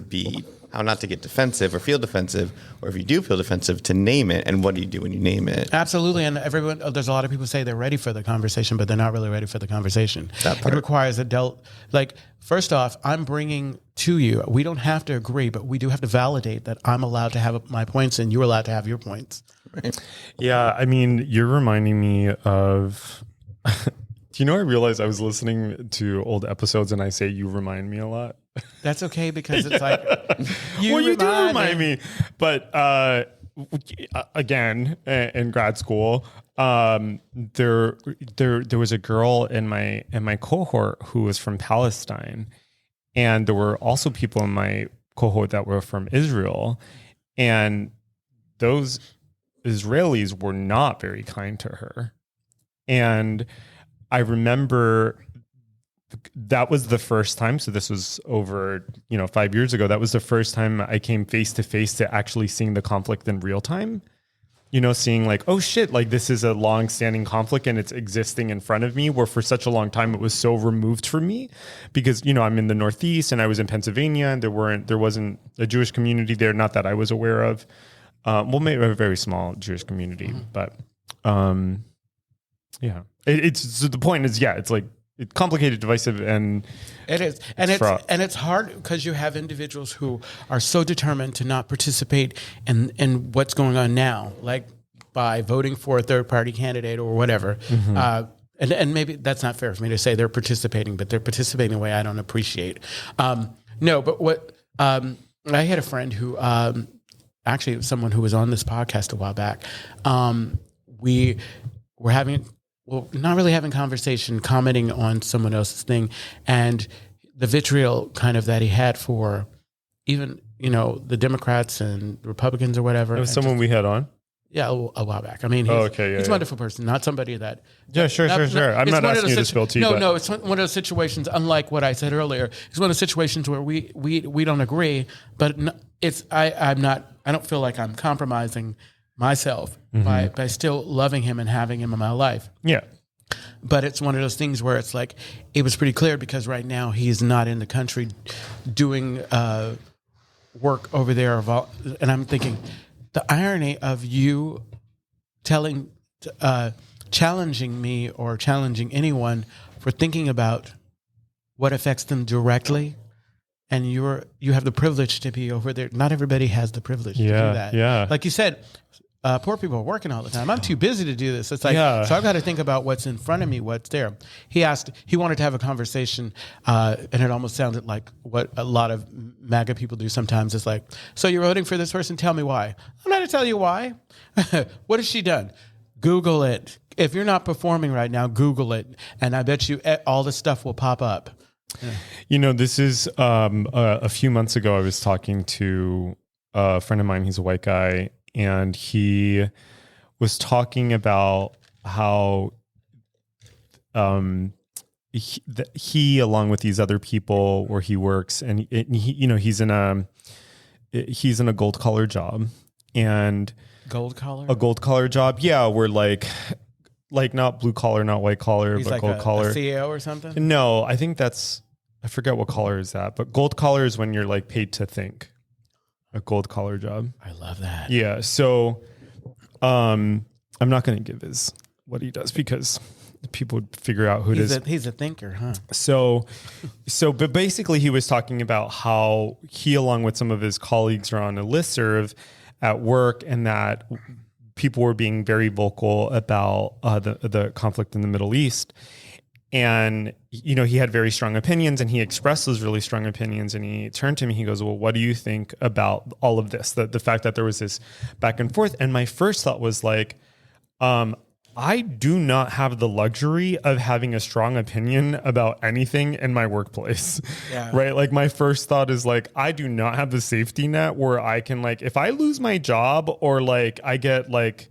get defensive or feel defensive, or if you do feel defensive, to name it. And what do you do when you name it? Absolutely. And there's a lot of people say they're ready for the conversation, but they're not really ready for the conversation. That part. It requires first off, I'm bringing to you, we don't have to agree, but we do have to validate that I'm allowed to have my points and you're allowed to have your points. Right. Yeah. I mean, you're reminding me of, do you know, I realized I was listening to old episodes and I say, you remind me a lot. That's okay, because it's like, you do remind me. But again, in grad school, there was a girl in my cohort who was from Palestine, and there were also people in my cohort that were from Israel, and those Israelis were not very kind to her. And I remember that was the first time. So this was over, 5 years ago. That was the first time I came face to face to actually seeing the conflict in real time. Seeing like, oh shit, like this is a long standing conflict and it's existing in front of me, where for such a long time it was so removed from me because, I'm in the Northeast and I was in Pennsylvania and there wasn't a Jewish community there. Not that I was aware of. Maybe a very small Jewish community, but, yeah, it's so the point is, it's like, it's complicated, divisive, and it is, and it's hard because you have individuals who are so determined to not participate in what's going on now, like by voting for a third party candidate or whatever. Mm-hmm. And maybe that's not fair for me to say they're participating, but they're participating in a way I don't appreciate. No, but what I had a friend who actually it was someone who was on this podcast a while back. We were not really having conversation, commenting on someone else's thing, and the vitriol kind of that he had for even, the Democrats and Republicans or whatever. It was someone we had on? Yeah, a while back. I mean, he's a wonderful person, not somebody that... Yeah, sure. I'm not asking you to spill tea. No, it's one of those situations, unlike what I said earlier, it's one of those situations where we don't agree, but I don't feel like I'm compromising myself by still loving him and having him in my life. Yeah. But it's one of those things where it's like, it was pretty clear because right now he's not in the country doing work over there. And I'm thinking, the irony of you challenging me or challenging anyone for thinking about what affects them directly. And you have the privilege to be over there. Not everybody has the privilege to do that. Yeah. Like you said, poor people are working all the time. I'm too busy to do this. It's like, so I've got to think about what's in front of me, what's there. He wanted to have a conversation, and it almost sounded like what a lot of MAGA people do sometimes. It's like, so you're voting for this person? Tell me why. I'm not going to tell you why. What has she done? Google it. If you're not performing right now, Google it, and I bet you all the stuff will pop up. Yeah. You know, this is a few months ago. I was talking to a friend of mine. He's a white guy, and he was talking about how he along with these other people where he works, and he, you know, he's in a gold collar job, and a gold collar job. Yeah, where like not blue collar, not white collar, he's but like gold collar. A CEO or something. No, I think I forget what collar is that, but gold collar is when you're like paid to think. A gold collar job. I love that. Yeah. So, I'm not going to give what he does because people would figure out who it is. He's a thinker, huh? But basically he was talking about how he, along with some of his colleagues, are on a listserv at work, and that people were being very vocal about the conflict in the Middle East. And, you know, he had very strong opinions, and he expressed those really strong opinions, and he turned to me, he goes, well, what do you think about all of this? The fact that there was this back and forth. And my first thought was like, I do not have the luxury of having a strong opinion about anything in my workplace, right? Like my first thought is like, I do not have the safety net where I can like, if I lose my job or like I get like,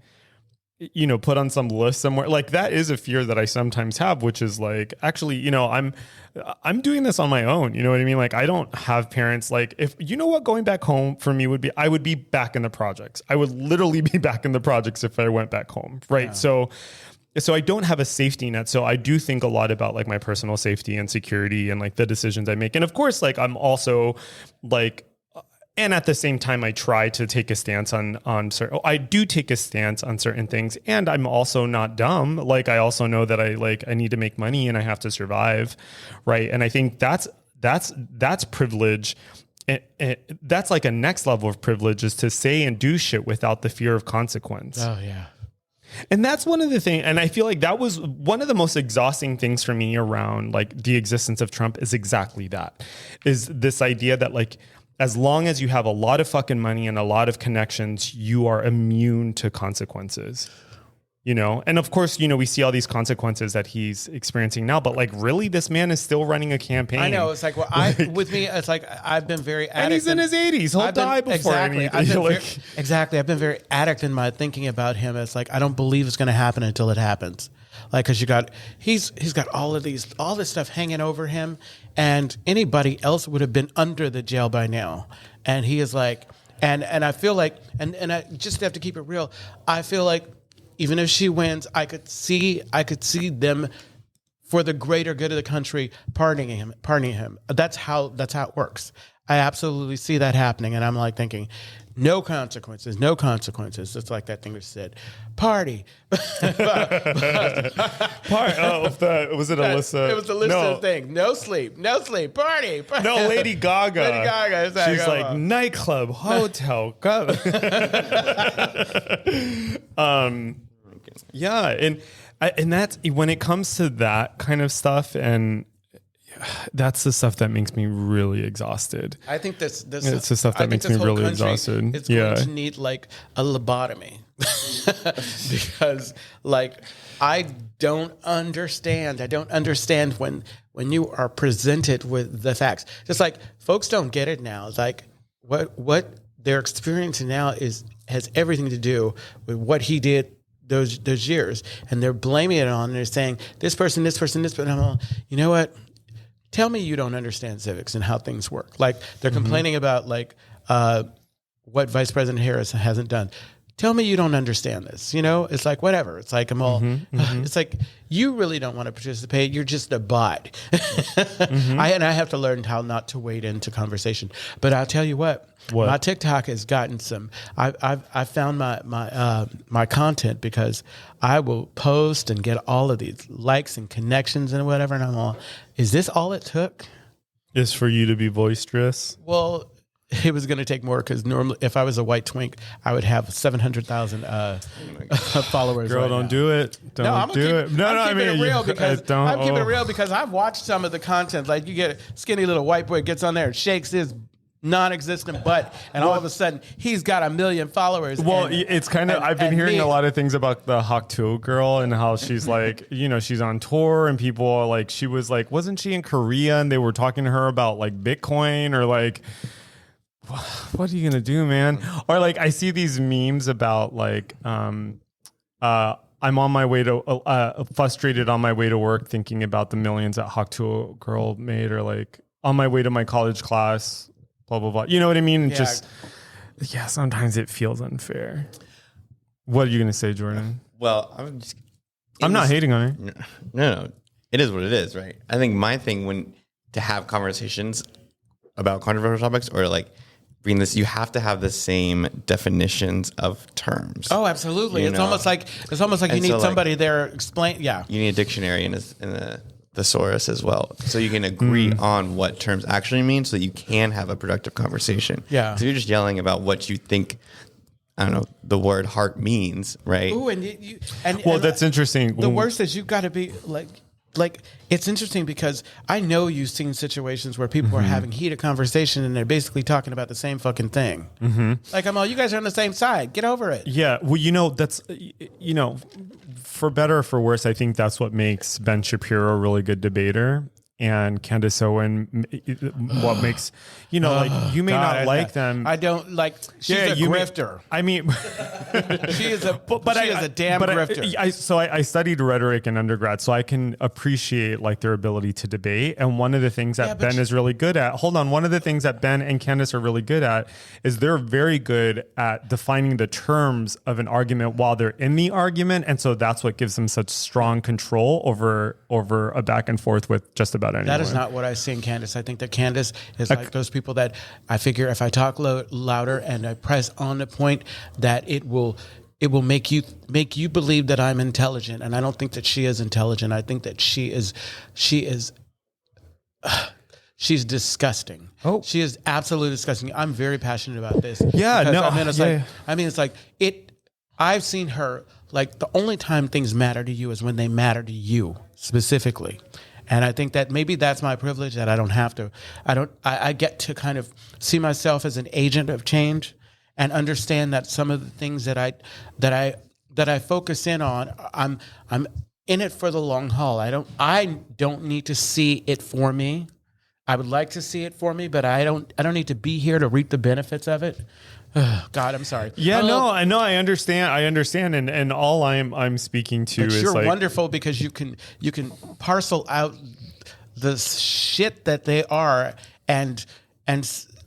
you know, put on some list somewhere, like that is a fear that I sometimes have, which is like, actually, you know, I'm doing this on my own. You know what I mean? Like I don't have parents. Like if, you know what, going back home for me would be, I would be back in the projects. I would literally be back in the projects if I went back home. Right. Yeah. So I don't have a safety net. So I do think a lot about like my personal safety and security and like the decisions I make. And of course, like I'm also like, and at the same time, I try to take a stance on certain. I do take a stance on certain things, and I'm also not dumb. Like I also know that I need to make money and I have to survive, right? And I think that's privilege. That's like a next level of privilege, is to say and do shit without the fear of consequence. Oh yeah. And that's one of the things, and I feel like that was one of the most exhausting things for me around like the existence of Trump, is exactly that, is this idea that like, as long as you have a lot of fucking money and a lot of connections, you are immune to consequences, you know? And of course, you know, we see all these consequences that he's experiencing now, but like really this man is still running a campaign. I know. It's like, well, with me, it's like, I've been very addict. And he's in his 80s. He'll die before anything. Exactly. I've been very addict in my thinking about him. It's like, I don't believe it's going to happen until it happens. Like, cause he's got all this stuff hanging over him, and anybody else would have been under the jail by now. And he is like, and I feel like, and I just have to keep it real. I feel like even if she wins, I could see them, for the greater good of the country, pardoning him. That's how it works. I absolutely see that happening. And I'm like thinking, no consequences. It's like that thing that said, party. Was it Alyssa? It was the Alyssa thing. No sleep, party. No, Lady Gaga. Lady Gaga. She's like, nightclub, hotel, go. Yeah. And that's, when it comes to that kind of stuff, and that's the stuff that makes me really exhausted. I think it's the stuff that makes me really exhausted. It's going to need like a lobotomy because like I don't understand when you are presented with the facts. Just like folks don't get it now. It's like what they're experiencing now has everything to do with what he did those years, and they're blaming it on. And they're saying this person. I'm all, you know what? Tell me you don't understand civics and how things work. Like they're complaining about like what Vice President Harris hasn't done. Tell me you don't understand this. You know, it's like whatever. It's like I'm all. It's like you really don't want to participate. You're just a bot. I have to learn how not to wade into conversation. But I'll tell you what. My TikTok has gotten some. I found my content because I will post and get all of these likes and connections and whatever. And I'm all, is this all it took? Is for you to be boisterous? Well, it was going to take more, because normally, if I was a white twink, I would have 700,000 followers. Girl, right don't now. Do it. Don't do it. I'm keeping it real because I've watched some of the content. Like you get a skinny little white boy gets on there and shakes his non-existent butt, and all of a sudden he's got 1 million followers. Well, it's kind of, I've been hearing a lot of things about the Hakto girl and how she's like, she's on tour and people are like, she was like, wasn't she in Korea and they were talking to her about like Bitcoin or like, what are you going to do, man? Or like, I see these memes about like, I'm on my way to, frustrated on my way to work thinking about the millions that Hakto girl made, or like on my way to my college class, blah, blah, blah. You know what I mean? Yeah. Sometimes it feels unfair. What are you going to say, Jordan? Well, I'm not hating on it. No. It is what it is, right? I think my thing to have conversations about controversial topics or like bring this, you have to have the same definitions of terms. Oh, absolutely. It's almost like you need somebody there explain. Yeah. You need a dictionary in the thesaurus as well, so you can agree on what terms actually mean, so that you can have a productive conversation. Yeah. So you're just yelling about what you think, I don't know, the word heart means, right? Ooh, and that's interesting. The worst is you've got to be like it's interesting because I know you've seen situations where people are having heated conversation and they're basically talking about the same fucking thing. Like, you guys are on the same side. Get over it. Yeah. Well, that's, for better or for worse, I think that's what makes Ben Shapiro a really good debater. And Candace Owen, what makes, like, you may not like them. I don't like, she's a grifter. She is a damn grifter. I studied rhetoric in undergrad, so I can appreciate like their ability to debate. And one of the things that Ben is really good at, one of the things that Ben and Candace are really good at is they're very good at defining the terms of an argument while they're in the argument. And so that's what gives them such strong control over a back and forth with just about anyone. That is not what I see in Candace. I think that Candace is like those people that I figure if I talk louder and I press on the point, that it will make you believe that I'm intelligent. And I don't think that she is intelligent. I think that she's disgusting. Oh, she is absolutely disgusting. I'm very passionate about this. Yeah, because, it's like I've seen her, like, the only time things matter to you is when they matter to you specifically. And I think that maybe that's my privilege, that I don't have to. I get to kind of see myself as an agent of change and understand that some of the things that I focus in on, I'm in it for the long haul. I don't need to see it for me. I would like to see it for me, but I don't need to be here to reap the benefits of it. God, I'm sorry. Yeah, I understand. And all I'm speaking to is you're like, wonderful because you can parcel out the shit that they are and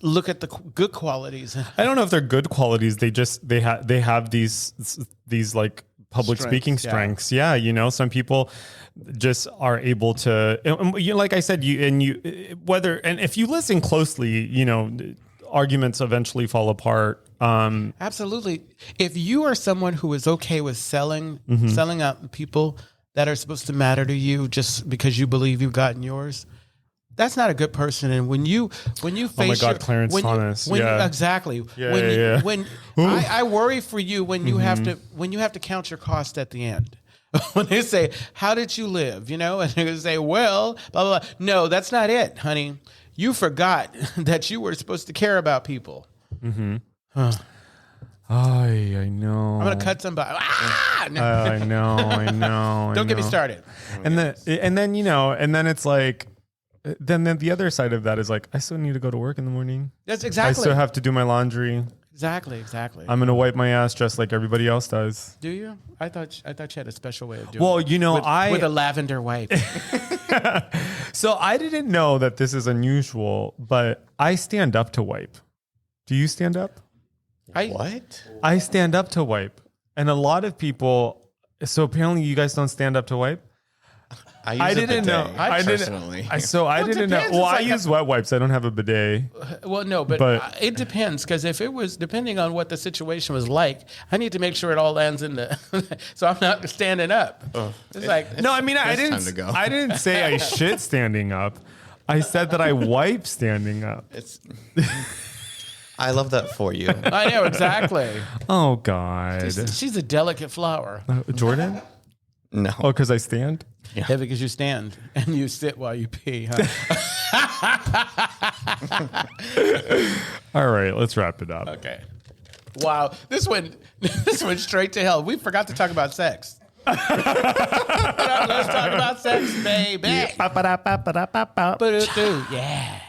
look at the good qualities. I don't know if they're good qualities. They have these like public speaking strengths. Yeah. Some people just are able to, like I said, if you listen closely, arguments eventually fall apart. Absolutely. If you are someone who is okay with selling out people that are supposed to matter to you just because you believe you've gotten yours, that's not a good person. And when you face, oh my God, Clarence Thomas, exactly. Yeah. When I worry for you when you have to count your cost at the end. When they say, "How did you live?" And they say, "Well, blah blah blah." No, that's not it, honey. You forgot that you were supposed to care about people. I know. I'm gonna cut somebody. No. I know. Don't get me started. And then it's like, then the other side of that is like, I still need to go to work in the morning. That's exactly. I still have to do my laundry. Exactly. I'm gonna wipe my ass just like everybody else does. Do you? I thought you had a special way of doing it. With a lavender wipe. So I didn't know that this is unusual, but I stand up to wipe. Do you stand up? What? I stand up to wipe. And a lot of people, so apparently you guys don't stand up to wipe? I didn't know. I personally. didn't know. Well, I use wet wipes. I don't have a bidet. Well, no, but it depends, because if it was depending on what the situation was like, I need to make sure it all lands in the. So I'm not standing up. It's like no. I mean, I didn't say I shit standing up. I said that I wipe standing up. I love that for you. I know exactly. Oh God, She's a delicate flower. Jordan. No. Oh, because I stand? Yeah, because you stand and you sit while you pee, huh? All right, let's wrap it up. Okay. Wow. This went straight to hell. We forgot to talk about sex. Let's talk about sex, baby. Yeah.